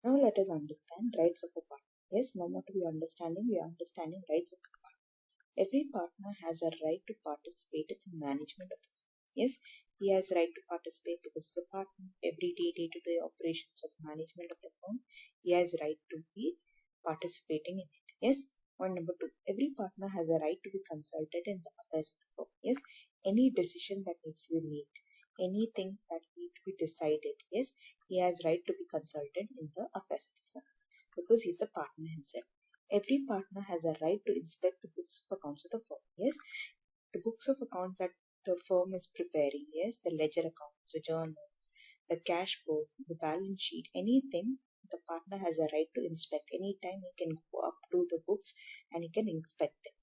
Now let us understand rights of a partner. Yes, now what we are understanding rights of a partner. Every partner has a right to participate in the management of the firm. Yes, he has a right to participate because he's a partner. Every day-to-day operations of the management of the firm, he has a right to be participating in it. Yes. Point number 2. Every partner has a right to be consulted in the affairs of the firm. Yes, any decision that needs to be made, any things that need to be decided. Yes, he has right to be consulted in the affairs of the firm because he's a partner himself. Every partner has a right to inspect the books of accounts of the firm. Yes, the books of accounts that the firm is preparing. Yes, the ledger accounts, the journals, the cash book, the balance sheet, anything. The partner has a right to inspect. Anytime he can go up to the books and he can inspect them.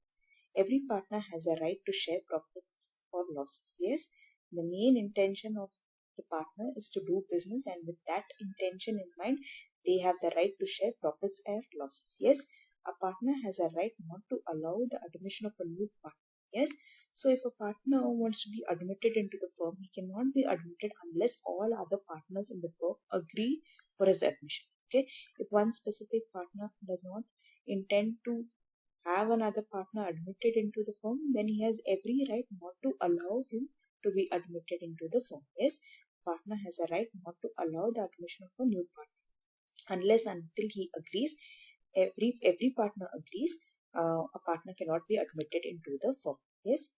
Every partner has a right to share profits or losses. Yes, the main intention of the partner is to do business, and with that intention in mind, they have the right to share profits or losses. Yes, a partner has a right not to allow the admission of a new partner. Yes, so if a partner wants to be admitted into the firm, he cannot be admitted unless all other partners in the firm agree for his admission. Okay, if one specific partner does not intend to have another partner admitted into the firm, then he has every right not to allow him to be admitted into the firm. Yes, partner has a right not to allow the admission of a new partner unless until he agrees. Every partner agrees. A partner cannot be admitted into the firm. Yes,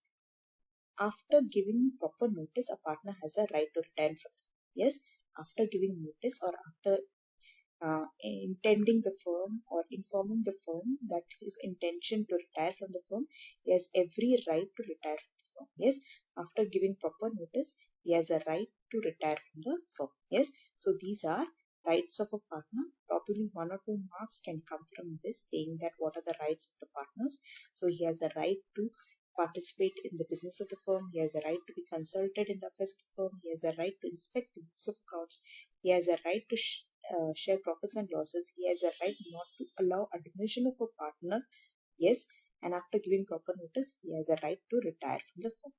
after giving proper notice, a partner has a right to retire from the firm. Yes, after giving notice or after intending the firm or informing the firm that his intention to retire from the firm, he has every right to retire from the firm. Yes, after giving proper notice, he has a right to retire from the firm. Yes, so these are rights of a partner. Probably 1 or 2 marks can come from this, saying that what are the rights of the partners. So he has a right to participate in the business of the firm. He has a right to be consulted in the affairs of the firm. He has a right to inspect the books of accounts. He has a right to share profits and losses. He has a right not to allow admission of a partner. Yes, and after giving proper notice, he has a right to retire from the firm.